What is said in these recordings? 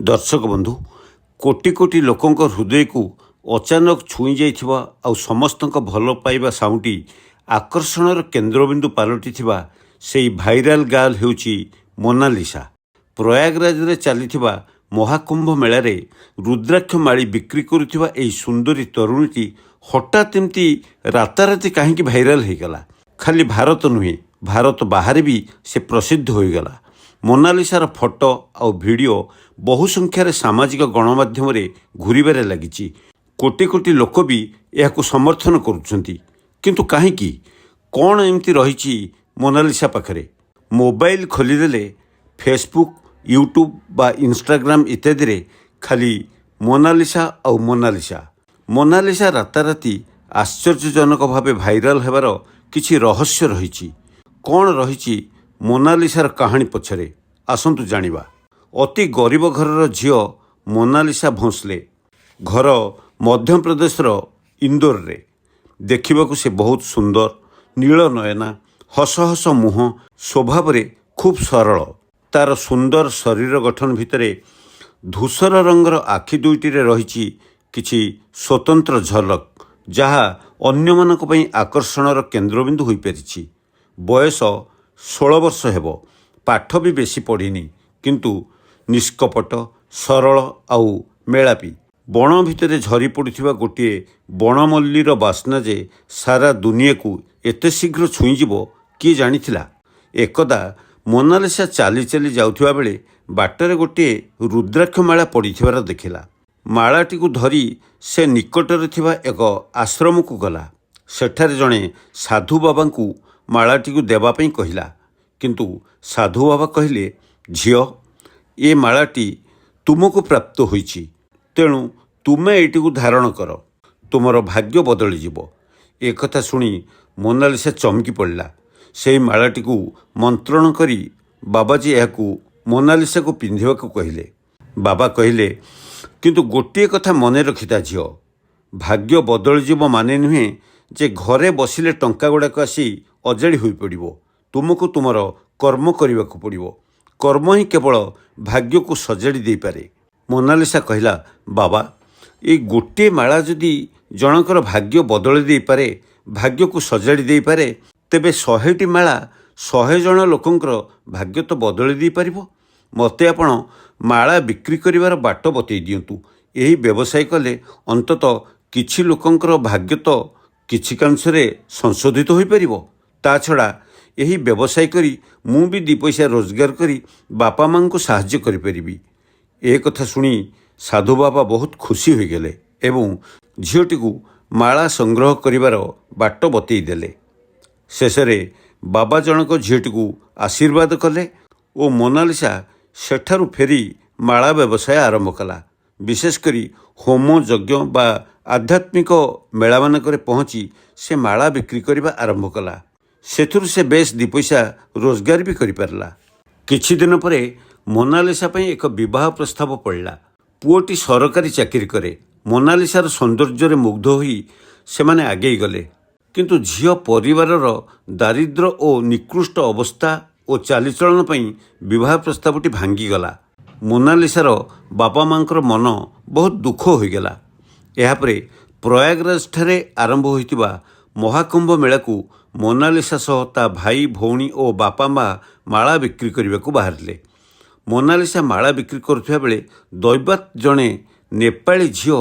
दर्शक बंधु कोटि कोटि लोकंक हृदय को अचानक छुई जाइथिबा आउ समस्तंक भल पाइबा साउंडी आकर्षणर केन्द्रबिंदु पालटि से भाइराल गर्ल हेउची मोनालिसा। प्रयागराज रे चलीथिबा महाकुंभ मेला रे रुद्राक्ष माड़ी बिक्री करुथिबा एई सुंदरी तरुणीटी हठात एमती राताराति कहीं भाइराल हो गला। खाली भारत नुहे भारत बाहर भी से प्रसिद्ध हो गला। मोनालिसार फोटो आउ वीडियो बहु संख्यार सामाजिक गणमाध्यम घूरबार लगी। कोटि कोटि लोक भी यह समर्थन करुछंती। किंतु काहींकी कौन एमती रही मोनालिसा पाखरे? मोबाइल खोलीदेले फेसबुक यूट्यूब बा इंस्टाग्राम इत्यादि रे खाली मोनालिसा आउ मोनालिसा मोनालिसा राताराति आश्चर्यजनक भावे भाइराल हेबार किछि रहस्य रही। कौन रही मोनालिसार कहानी पछरे आसंतु जानिबा। अति गरीब घरर झियो मोनालिसा भोंसले। घर मध्य प्रदेशर इंदौर रे। देखिबाकू से बहुत सुंदर, नील नयना, हस हस मुह, स्वभाव रे खूब सरल। तार सुंदर शरीर गठन भितरे धूसर रंगर आखि दुईटी रे रही किछि स्वतंत्र झलक, जहा अन्य मानक पई आकर्षणर केन्द्रबिंदु होई परिछि। बयस 16 वर्ष हेबो। पाठ भी बेसी पढ़िनी, किंतु निष्कपट, सरल आउ मेलापी। बण भितरे झरी पड़ुथिबा गोटे बणमल्लीर बास्ना जे सारा दुनिया को एते शीघ्र छुईजिब किए जानिथिला। एकदा मोनालिसा चाली चाली जाउथिबा बेले बाटरे गोटे रुद्राक्ष माला पड़िथिबार देखिला। मालाटी को धरी से निकटरे थिबा एक आश्रम को गला। सेठारे जणे साधु बाबा को मालाटी को देबा पई कहिला। किंतु साधु बाबा कहिले, झियो ए मालाटी तुमको प्राप्त होईछि, तेणु तुमे एटी को धारण कर, तुमर भाग्य बदली जीवो। ए कथा सुनी मोनालिसा चमकी पड़ला। से मालाटी को मंत्रण करी बाबाजी याकू मोनालिसा को पिंधिबा को कहिले। बाबा कहिले, किंतु गोटे कथा मने रखिता झियो, भाग्य बदली जीव माने नुहे जे घरे बसिले टंका गुड़ाक आसी अजाड़ी होई पड़िबो। तुमको तुमर कर्म करने को पड़िबो। कर्म ही केवल भाग्य को सजाड़ी दे पारे। मोनालिसा कहिला, बाबा ये गोटे माला जदि जनकर भाग्य बदली दे पारे, भाग्य को सजाड़ी दे पारे, तेबे 100टी माला 100 जन लोकंकर भाग्य तो बदली दे पारिबो। मते आपण माला बिक्री करिवार बाट बतई दियंतु। यही व्यवसाय कले अंतत किछि लोकंकर भाग्य तो किछि कांशरे संशोधित होई परिबो। ता छड़ा यही व्यवसाय करी मु भी 2 पैसा रोजगार करी बापा मां को साहाय्य करि परिबी। ए कथा सुनी साधु बाबा बहुत खुशी हो गले एवं झीटी को माला संग्रह करिवार बाट बतई देले। शेषरे बाबा जनक झीटी को आशीर्वाद कले और मोनालिसा सेठारु फेरी माला व्यवसाय आरंभ कला। विशेषकरी होम यज्ञ बा आध्यात्मिक मेला मानकरे पहुँची से माला बिक्री करने आरंभ कला। सेथुरु से बेस 2 पैसा रोजगार भी करि पारला। किछि दिन परे मोनालिसा पई एक विवाह प्रस्ताव पड़ला। पुओटी सरकारी चाकरी करे। मोनालिसार सौंदर्य रे मुग्ध होई सेमाने आगे गले। किंतु झियो परिवारर दारिद्र्य और निकृष्ट अवस्था और चालीचलन पई विवाह प्रस्तावटी भांगी गला। मोनालिसार बापा मांकर मन बहुत दुख हो गला। यापरे प्रयागराज ठारे आरंभ होइतिबा महाकुंभ मेला को मोनालिसा सह ता भाई भौणी और बापा माँ माला बिक्री करने को बाहरले। मोनालिसा माला बिक्री करुवा बेले दैबात जड़े नेपाली झील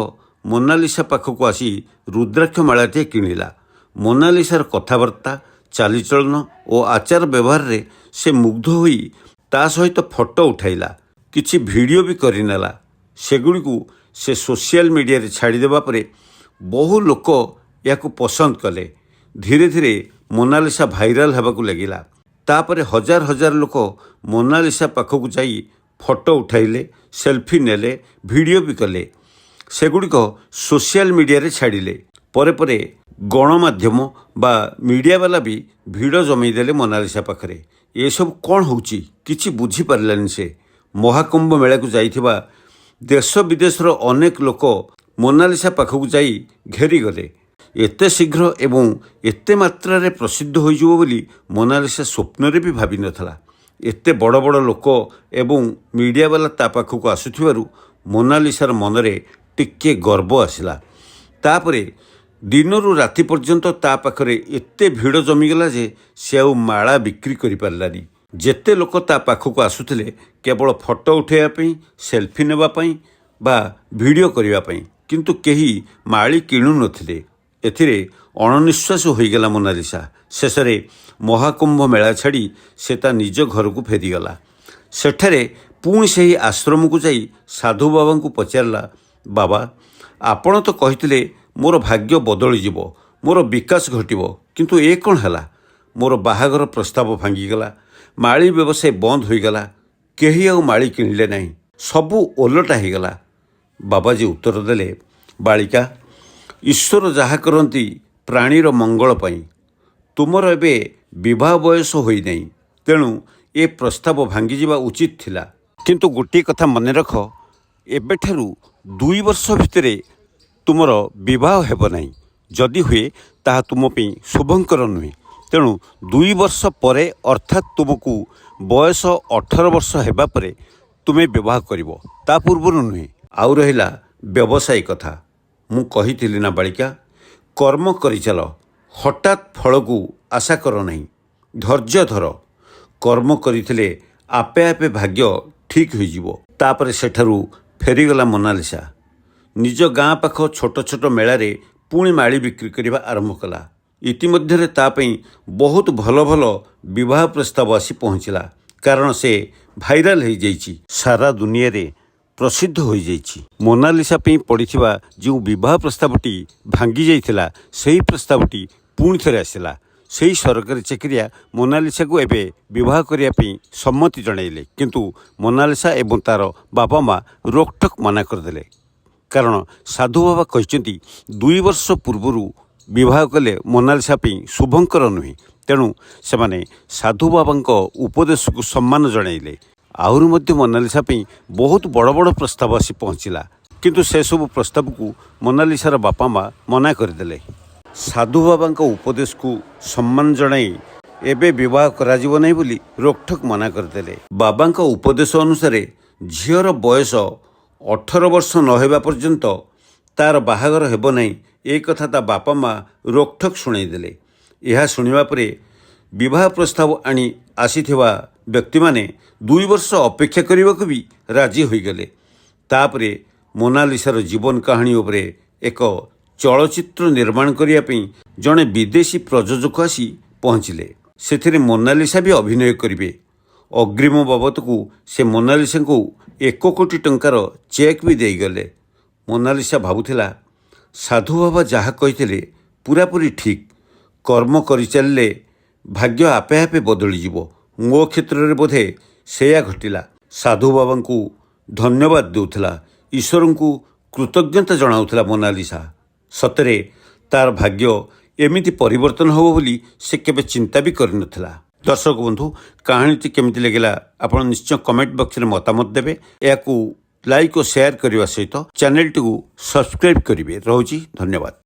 मोनालिसा पाखक आसी रुद्राक्ष मालाटे किणिला। मोनालिसार कथबार्ता, चालीचलन और आचार व्यवहार रे से मुग्ध होई ता सहित फोटो उठाइला। किछि वीडियो भी करिनेला। सेगुड़ी को से सोशल मीडिया रे छाड़ीदेबा परे बहु लोक याकू पसंद कले। धीरे धीरे मोनालिसा भाइराल हेबाकू लगिला। तापरे हजार हजार लोक मोनालिसा पाखक जाई फोटो उठाइले, सेल्फी नेले, वीडियो भी कले। सेगुड़िक सोशल मीडिया रे छाड़िले। परे परे गणमाध्यम बा मीडिया वाला भी भिड़ जमईदेले मोनालिसा पाखरे। ये सब कौन होउची किछि बुझी पारलानी। से महाकुंभ मेला को जाइथिबा देश विदेशर अनेक लोक मोनालिसा पाखक जाई घेरी गले। एते शीघ्र एवं एते मात्रा रे प्रसिद्ध होइजिवो बोली मोनालिसा स्वप्न रे भी भाबी नथला। एते बड़ बड़ लोक एवं मीडिया वाला ता पाखक आसुथिबारु मोनालिसार मनरे टिके गर्व आसिला। तापरे दिनरू राति पर्यंत ता पाखरे एते भिड़ जमीगला जे से आउ माला बिक्री करि पारलानी। जेते लोक ता पाखक आसुथिले केवल फोटो उठाइबा सेल्फी नेबा पई बा वीडियो करिबा पई, किंतु केही माली किणु नथिले। एथिरे अणनिश्वास होईगला मोनालिसा। शेषरे महाकुंभ मेला छाड़ी से ता निज घर को फेरीगला। सेठारे पुणी से आश्रम को जाई साधु बाबा को पचारला, बाबा आपण तो कहिथिले मोर भाग्य बदली जीवो, मोर विकास घटिबो, किंतु ए कौन हैला? मोर बाहागर प्रस्ताव भांगीगला, माली व्यवसाय बंद होईगला, केही आउ माली किणिले नहीं, सबू ओलटा होईगला। बाबाजी उत्तर देले, बालिका ईश्वर जहा करती प्राणीर मंगल पाई, तुमर एबे विवाह बयस होई नहीं, तेणु ए प्रस्ताव भांगी जीवा उचित थिला। किंतु गोटे कथा मन रख, एबेठारु 2 वर्ष भितरे तुमर विवाह हेब नहीं, जदि हुए ताहा तुम पे शुभंकर नुहे। तेणु 2 वर्ष परे अर्थात तुमको बयस 18 वर्ष हेबा परे तुमे विवाह करिवो, ता पूर्व नुहे। आउ रहिला व्यवसाय कथा, मु कहिथिली ना बालिका, कर्म करि चल, हठात फल को आशा कर नहीं, धैर्य धर। कर्म करिथिले आपे आपे भाग्य ठीक हो जीवो। तापरे सेठारु फेरीगला मोनालिसा। निज गाँ पाख छोट छोट मेलारे पुणी माली बिक्री करने आरंभ कला। इतिमध्यरे तापई बहुत भल भल विवाह प्रस्ताव आसी पहुँचला, कारण से भाइराल हो जाइछि, सारा दुनिया रे प्रसिद्ध हो जाइछि। मोनालिसा पे पड़िथिबा जो विवाह प्रस्तावटी भांगी जाइथिला, सेही प्रस्तावटी पुणी थरे आसिला। सेही सरकारी चाकरिया मोनालिसा को एबे विवाह करिया पे सम्मति जणाइले, किंतु मोनालिसा एवं तार बापा माँ रोकठोक मना करदेले। कारण साधु बाबा कहते 2 वर्ष पूर्व विवाह कले मोनालिसा पे शुभंकर नुहे, तेणु से साधु बाबा उपदेश को सम्मान जणाइले। आहरी मध्य मोनालिसा पे बहुत बड़ बड़ प्रस्ताव आसी पहुँचला, किंतु से सब प्रस्ताव को मोनालिसार बापा माँ मना करदेले। साधु बाबा उपदेश को सम्मान जणाई एबे विवाह कराजिबो नहीं बोली रोकठोक मना करदेले। बाबा उपदेश अनुसार झीर बयस 18 वर्ष नहेबा पर्यंत तार बाहागर हेब नहीं, ए कथा ता बापा माँ रोकठोक शुणाइदेले। यह शुणिबा परे विवाह प्रस्ताव आनी आसीथिबा व्यक्ति माने 2 वर्ष अपेक्षा करने भी राजी होईगले। तापरे मोनालिसार जीवन कहानी उपरे एक चलचित्र निर्माण करने जड़े विदेशी प्रयोजक आसी पहुँचले। से मोनालिसा भी अभिनय करेंगे। अग्रिम बाबद को से मोनालिसा को 1 कोटी टंकार चेक भी देगले। मोनालिसा भावुला, साधु बाबा जहाँ कही पूरापूरी ठीक, कर्म कर चलिए भाग्य आपे आपे बदली जीवो। मो क्षेत्र में बोधे सेया घटिला। साधु बाबा को धन्यवाद देउथला, ईश्वर को कृतज्ञता जनाउथला। मोनालिसा सतरे तार भाग्य एमिति परिवर्तन हो बोली से केबे चिंता भी कर नथिला। दर्शक बंधु, कहानीटी केमिति लगिला आपण निश्चय कमेंट बॉक्स में मतामत देबे। याकू लाइक और शेयर करने सहित चैनल टी सब्सक्राइब करेंगे। रोजी धन्यवाद।